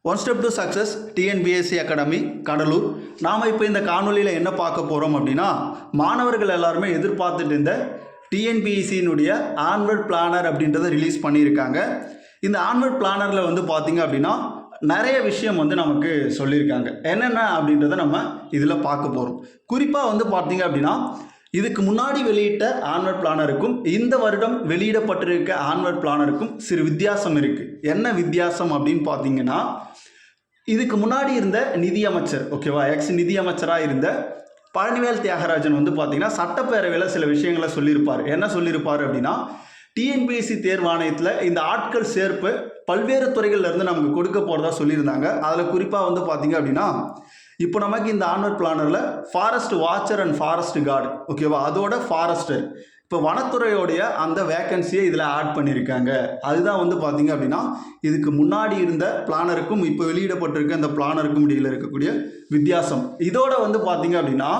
One step to success TNPSC academy Cuddalore. நாம் இப்போ இந்த காணொலியில் என்ன பார்க்க போகிறோம் அப்படின்னா, மாணவர்கள் எல்லாருமே எதிர்பார்த்துட்டு இருந்த டிஎன்பிஎஸ்சியினுடைய ஆனுவல் பிளானர் அப்படின்றத ரிலீஸ் பண்ணியிருக்காங்க. இந்த ஆனுவல் பிளானரில் வந்து பார்த்திங்க அப்படின்னா நிறைய விஷயம் வந்து நமக்கு சொல்லியிருக்காங்க. என்னென்ன அப்படின்றத நம்ம இதில் பார்க்க போகிறோம். குறிப்பாக வந்து பார்த்திங்க அப்படின்னா, இதுக்கு முன்னாடி வெளியிட்ட ஆனுவல் பிளானருக்கும் இந்த வருடம் வெளியிடப்பட்டிருக்க ஆனுவல் பிளானருக்கும் சிறு வித்தியாசம் இருக்குது. என்ன வித்தியாசம் அப்படின்னு பார்த்தீங்கன்னா, இதுக்கு முன்னாடி இருந்த நிதியமைச்சர், ஓகேவா, எக்ஸ் நிதியமைச்சராக இருந்த பழனிவேல் தியாகராஜன் வந்து பார்த்தீங்கன்னா சட்டப்பேரவையில் சில விஷயங்களை சொல்லியிருப்பார். என்ன சொல்லியிருப்பார் அப்படின்னா, டிஎன்பிஎஸ்சி தேர்வாணையத்தில் இந்த ஆட்கள் சேர்ப்பு பல்வேறு துறைகள்லேருந்து நமக்கு கொடுக்க போகிறதா சொல்லியிருந்தாங்க. அதில் குறிப்பாக வந்து பார்த்தீங்க அப்படின்னா, இப்போ நமக்கு இந்த ஆனுவல் பிளானரில் forest watcher and forest guard, ஓகேவா, அதோட ஃபாரஸ்டர், இப்போ வனத்துறையோடைய அந்த வேக்கன்சியை இதில் ஆட் பண்ணியிருக்காங்க. அதுதான் வந்து பார்த்திங்க அப்படின்னா இதுக்கு முன்னாடி இருந்த பிளானருக்கும் இப்போ வெளியிடப்பட்டிருக்க இந்த பிளானருக்கும் இடையில் இருக்கக்கூடிய வித்தியாசம். இதோட வந்து பார்த்திங்க அப்படின்னா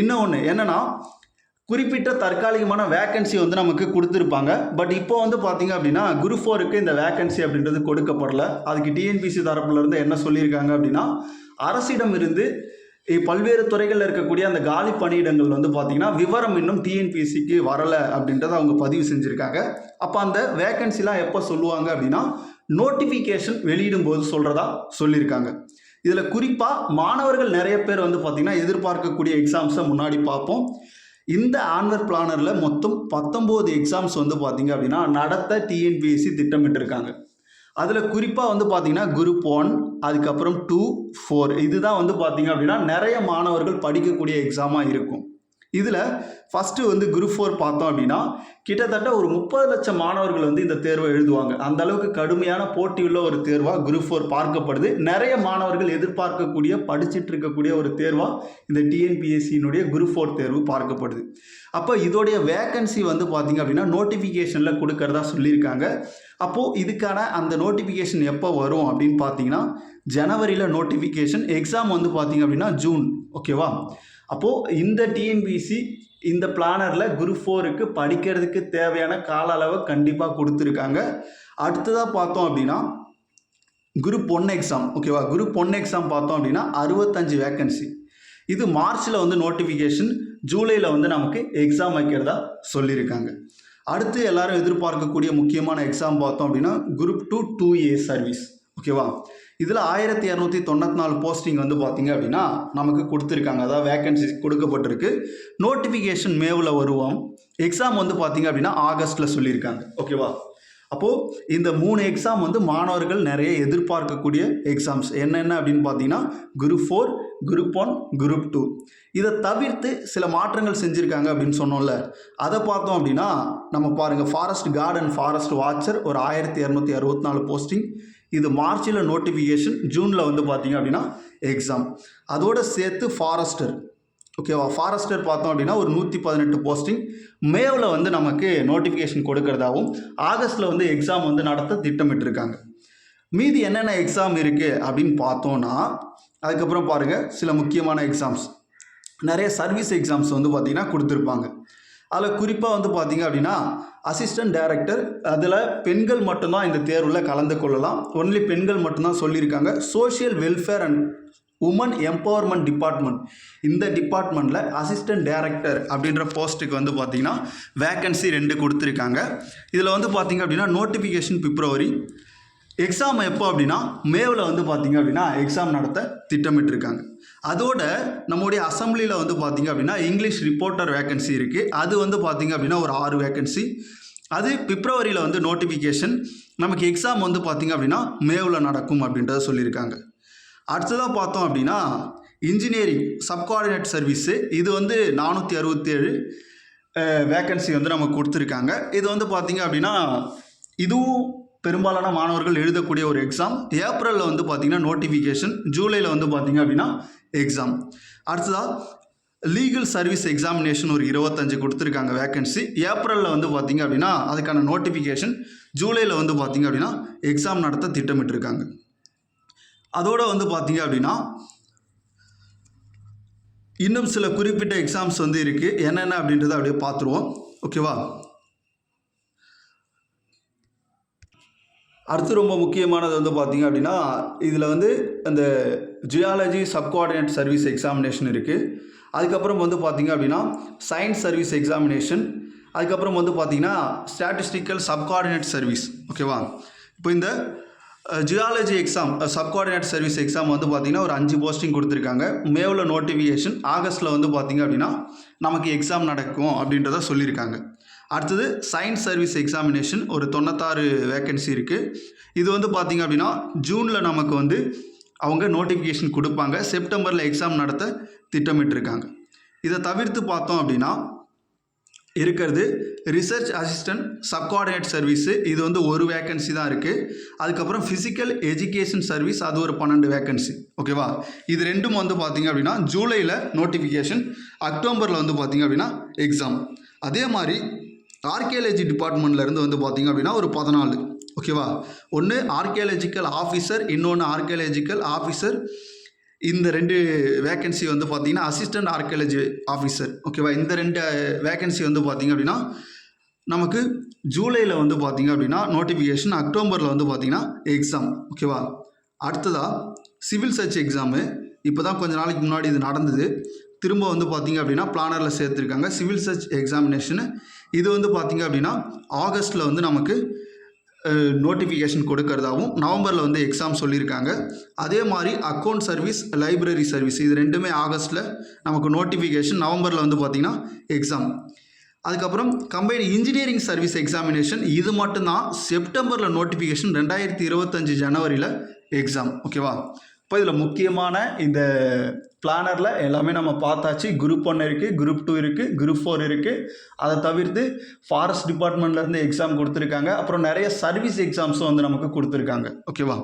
இன்னொன்று என்னென்னா, குறிப்பிட்ட தற்காலிகமான வேக்கன்சி வந்து நமக்கு கொடுத்துருப்பாங்க. பட் இப்போ வந்து பார்த்திங்க அப்படின்னா குரூப் 4க்கு இந்த வேக்கன்சி அப்படின்றது கொடுக்கப்படல. அதுக்கு டிஎன்பிஎஸ்சி தரப்புலேருந்து என்ன சொல்லியிருக்காங்க அப்படின்னா, அரசிடம் இருந்து பல்வேறு துறைகளில் இருக்கக்கூடிய அந்த காலி பணியிடங்கள் வந்து பார்த்திங்கன்னா விவரம் இன்னும் டிஎன்பிஎஸ்சிக்கு வரலை அப்படின்றத அவங்க பதிவு செஞ்சுருக்காங்க. அப்போ அந்த வேக்கன்சிலாம் எப்போ சொல்லுவாங்க அப்படின்னா நோட்டிஃபிகேஷன் வெளியிடும் போது சொல்கிறதா சொல்லியிருக்காங்க. இதில் குறிப்பாக மாணவர்கள் நிறைய பேர் வந்து பார்த்திங்கன்னா எதிர்பார்க்கக்கூடிய எக்ஸாம்ஸை முன்னாடி பார்ப்போம். இந்த ஆனுவல் பிளானரில் மொத்தம் 19 எக்ஸாம்ஸ் வந்து பார்த்திங்க அப்படின்னா நடத்த டிஎன்பிஎஸ்சி திட்டமிட்டிருக்காங்க. அதில் குறிப்பாக வந்து பார்த்திங்கன்னா குரூப் 1, அதுக்கப்புறம் 2, 4 இதுதான் வந்து பார்த்திங்க அப்படின்னா நிறைய மாணவர்கள் படிக்கக்கூடிய எக்ஸாமாக இருக்கும். இதில் ஃபஸ்ட்டு வந்து குரூப் 4 பார்த்தோம் அப்படின்னா கிட்டத்தட்ட ஒரு 30 லட்சம் மாணவர்கள் வந்து இந்த தேர்வை எழுதுவாங்க. அந்த அளவுக்கு கடுமையான போட்டியுள்ள ஒரு தேர்வாக குரூப் 4 பார்க்கப்படுது. நிறைய மாணவர்கள் எதிர்பார்க்கக்கூடிய படிச்சுட்டு இருக்கக்கூடிய ஒரு தேர்வாக இந்த டிஎன்பிஎஸ்சியினுடைய குரூப் 4 தேர்வு பார்க்கப்படுது. அப்போ இதோடைய வேக்கன்சி வந்து பார்த்திங்க அப்படின்னா நோட்டிஃபிகேஷனில் கொடுக்கறதா சொல்லியிருக்காங்க. அப்போது இதுக்கான அந்த நோட்டிஃபிகேஷன் எப்போ வரும் அப்படின்னு பார்த்தீங்கன்னா ஜனவரியில் நோட்டிஃபிகேஷன், எக்ஸாம் வந்து பார்த்திங்க அப்படின்னா ஜூன், ஓகேவா. அப்போது இந்த டிஎன்பிஎஸ்சி இந்த பிளானரில் குரூப் 4க்கு படிக்கிறதுக்கு தேவையான கால அளவை கண்டிப்பாக கொடுத்துருக்காங்க. அடுத்ததாக பார்த்தோம் அப்படின்னா குரூப் 1 எக்ஸாம், ஓகேவா, குரூப் 1 எக்ஸாம் பார்த்தோம் அப்படின்னா 65 வேக்கன்சி. இது மார்ச்சில் வந்து நோட்டிஃபிகேஷன், ஜூலையில் வந்து நமக்கு எக்ஸாம் வைக்கிறதா சொல்லியிருக்காங்க. அடுத்து எல்லாரும் எதிர்பார்க்கக்கூடிய முக்கியமான எக்ஸாம் பார்த்தோம் அப்படின்னா குரூப் 2 2A சர்வீஸ், ஓகேவா. இதில் 1294 போஸ்டிங் வந்து பார்த்திங்க அப்படின்னா நமக்கு கொடுத்துருக்காங்க. அதாவது வேக்கன்சி கொடுக்கப்பட்டிருக்கு. நோட்டிஃபிகேஷன் மேவில் வருவோம். எக்ஸாம் வந்து பார்த்திங்க அப்படின்னா ஆகஸ்ட்டில் சொல்லியிருக்காங்க, ஓகேவா. அப்போது இந்த 3 எக்ஸாம் வந்து மாணவர்கள் நிறைய எதிர்பார்க்கக்கூடிய எக்ஸாம்ஸ். என்னென்ன அப்படின்னு பார்த்தீங்கன்னா குரூப் 4, குரூப் 1, குரூப் 2. இதை தவிர்த்து சில மாற்றங்கள் செஞ்சுருக்காங்க அப்படின்னு சொன்னோம்ல, அதை பார்த்தோம் அப்படின்னா நம்ம பாருங்கள், forest card and forest watcher ஒரு 1264 போஸ்டிங். இது மார்ச்சில் நோட்டிஃபிகேஷன், ஜூனில் வந்து பார்த்திங்க அப்படின்னா எக்ஸாம். அதோடு சேர்த்து ஃபாரஸ்டர், ஓகேவா, ஃபாரஸ்டர் பார்த்தோம் அப்படின்னா ஒரு 118 போஸ்டிங். மேவில் வந்து நமக்கு நோட்டிஃபிகேஷன் கொடுக்கறதாகவும் ஆகஸ்ட்டில் வந்து எக்ஸாம் வந்து நடத்த திட்டமிட்டிருக்காங்க. மீதி என்னென்ன எக்ஸாம் இருக்குது அப்படின்னு பார்த்தோன்னா அதுக்கப்புறம் பாருங்கள் சில முக்கியமான எக்ஸாம்ஸ், நிறைய சர்வீஸ் எக்ஸாம்ஸ் வந்து பார்த்திங்கன்னா கொடுத்துருப்பாங்க. அதில் குறிப்பாக வந்து பார்த்திங்க அப்படின்னா அசிஸ்டன்ட் டைரக்டர், அதில் பெண்கள் மட்டும்தான் இந்த தேர்வில் கலந்து கொள்ளலாம். ஒன்லி பெண்கள் மட்டும்தான் சொல்லியிருக்காங்க. Social welfare and women empowerment department, இந்த டிபார்ட்மெண்ட்டில் அசிஸ்டன்ட் டைரக்டர் அப்படின்ற போஸ்ட்டுக்கு வந்து பார்த்திங்கன்னா வேக்கன்சி 2 கொடுத்துருக்காங்க. இதில் வந்து பார்த்திங்க அப்படின்னா நோட்டிஃபிகேஷன் பிப்ரவரி, எக்ஸாம் எப்போ அப்படின்னா மேவில் வந்து பார்த்திங்க அப்படின்னா எக்ஸாம் நடத்த திட்டமிட்டிருக்காங்க. அதோட நம்முடைய அசம்பிளியில் வந்து பார்த்திங்க அப்படின்னா இங்கிலீஷ் ரிப்போர்ட்டர் வேக்கன்சி இருக்குது. அது வந்து பார்த்திங்க அப்படின்னா ஒரு 6 வேக்கன்சி. அது பிப்ரவரியில் வந்து நோட்டிஃபிகேஷன், நமக்கு எக்ஸாம் வந்து பார்த்திங்க அப்படின்னா மேவில் நடக்கும் அப்படின்றத சொல்லியிருக்காங்க. அடுத்ததாக பார்த்தோம் அப்படின்னா இன்ஜினியரிங் சப்கார்டினேட் சர்வீஸு, இது வந்து 467 வேக்கன்சி வந்து நமக்கு கொடுத்துருக்காங்க. இது வந்து பார்த்திங்க அப்படின்னா இதுவும் பெரும்பாலான மாணவர்கள் எழுதக்கூடிய ஒரு எக்ஸாம். ஏப்ரலில் வந்து பார்த்திங்கன்னா நோட்டிஃபிகேஷன், ஜூலையில் வந்து பார்த்திங்க அப்படின்னா எக்ஸாம். அடுத்ததாக லீகல் சர்வீஸ் எக்ஸாமினேஷன் ஒரு 25 கொடுத்துருக்காங்க வேக்கன்சி. ஏப்ரலில் வந்து பார்த்திங்க அப்படின்னா அதுக்கான நோட்டிஃபிகேஷன், ஜூலையில் வந்து பார்த்திங்க அப்படின்னா எக்ஸாம் நடத்த திட்டமிட்டிருக்காங்க. அதோடு வந்து பார்த்திங்க அப்படின்னா இன்னும் சில குறிப்பிட்ட எக்ஸாம்ஸ் வந்து இருக்குது. என்னென்ன அப்படின்றத அப்படியே பார்த்துருவோம், ஓகேவா. அடுத்து ரொம்ப முக்கியமானது வந்து பார்த்திங்க அப்படின்னா இதில் வந்து அந்த ஜியாலஜி சப்கோஆர்டினேட் சர்வீஸ் எக்ஸாமினேஷன் இருக்குது. அதுக்கப்புறம் வந்து பார்த்திங்க அப்படின்னா சயின்ஸ் சர்வீஸ் எக்ஸாமினேஷன், அதுக்கப்புறம் வந்து பார்த்திங்கன்னா ஸ்டாட்டிஸ்டிக்கல் சப்கோஆர்டினேட் சர்வீஸ். ஓகேவா? இப்போ இந்த ஜியாலஜி எக்ஸாம் சப்கோஆர்டினேட் சர்வீஸ் எக்ஸாம் வந்து பார்த்திங்கன்னா ஒரு 5 போஸ்டிங் கொடுத்துருக்காங்க. மேவில் நோட்டிஃபிகேஷன், ஆகஸ்ட்டில் வந்து பார்த்திங்க அப்படின்னா நமக்கு எக்ஸாம் நடக்கும் அப்படின்றத சொல்லியிருக்காங்க. அடுத்தது சயின்ஸ் சர்வீஸ் எக்ஸாமினேஷன் ஒரு 96 வேக்கன்சி இருக்குது. இது வந்து பார்த்திங்க அப்படின்னா ஜூனில் நமக்கு வந்து அவங்க நோட்டிஃபிகேஷன் கொடுப்பாங்க. செப்டம்பரில் எக்ஸாம் நடத்த திட்டமிட்டிருக்காங்க. இதை தவிர்த்து பார்த்தோம் அப்படின்னா இருக்கிறது ரிசர்ச் அசிஸ்டன்ட் சப்கோஆர்டினேட் சர்வீஸு, இது வந்து ஒரு வேக்கன்சி தான் இருக்குது. அதுக்கப்புறம் ஃபிசிக்கல் எஜுகேஷன் சர்வீஸ், அது ஒரு 12 வேக்கன்சி. ஓகேவா? இது ரெண்டும் வந்து பார்த்திங்க அப்படின்னா ஜூலையில் நோட்டிஃபிகேஷன், அக்டோபரில் வந்து பார்த்திங்க அப்படின்னா எக்ஸாம். அதே மாதிரி ஆர்கியாலஜி டிபார்ட்மெண்ட்லேருந்து வந்து பார்த்திங்க அப்படின்னா ஒரு 14. ஓகேவா? ஒன்று ஆர்கியாலஜிக்கல் ஆஃபீஸர், இன்னொன்று ஆர்கியாலஜிக்கல் ஆஃபீஸர். இந்த 2 வேக்கன்சி வந்து பார்த்திங்கன்னா அசிஸ்டன்ட் ஆர்கியாலஜி ஆஃபீஸர். ஓகேவா? இந்த 2 வேக்கன்சி வந்து பார்த்திங்க அப்படின்னா நமக்கு ஜூலையில் வந்து பார்த்திங்க அப்படின்னா நோட்டிஃபிகேஷன், அக்டோபரில் வந்து பார்த்திங்கன்னா எக்ஸாம். ஓகேவா? அடுத்ததாக சிவில் சர்ச் எக்ஸாமு இப்போ தான் கொஞ்ச நாளைக்கு முன்னாடி இது நடந்தது. திரும்ப வந்து பார்த்திங்க அப்படின்னா பிளானரில் சேர்த்துருக்காங்க சிவில் சர்ச் எக்ஸாமினேஷனு. இது வந்து பார்த்திங்க அப்படின்னா ஆகஸ்ட்டில் வந்து நமக்கு நோட்டிஃபிகேஷன் கொடுக்கறதாகவும் நவம்பரில் வந்து எக்ஸாம் சொல்லியிருக்காங்க. அதே மாதிரி அக்கௌண்ட் சர்வீஸ், லைப்ரரி சர்வீஸ், இது ரெண்டுமே ஆகஸ்ட்டில் நமக்கு நோட்டிஃபிகேஷன், நவம்பரில் வந்து பார்த்திங்கன்னா எக்ஸாம். அதுக்கப்புறம் கம்பைன் இன்ஜினியரிங் சர்வீஸ் எக்ஸாமினேஷன், இது மட்டும்தான் செப்டம்பரில் நோட்டிஃபிகேஷன், 2025 ஜனவரியில் எக்ஸாம். ஓகேவா? இப்போ இதில் முக்கியமான இந்த பிளானரில் எல்லாமே நம்ம பார்த்தாச்சு. குரூப் 1 இருக்குது, குரூப் 2 இருக்குது, குரூப் 4 இருக்குது. அதை தவிர்த்து ஃபாரஸ்ட் டிபார்ட்மெண்ட்லேருந்து எக்ஸாம் கொடுத்துருக்காங்க. அப்புறம் நிறைய சர்வீஸ் எக்ஸாம்ஸும் வந்து நமக்கு கொடுத்துருக்காங்க. ஓகேவா?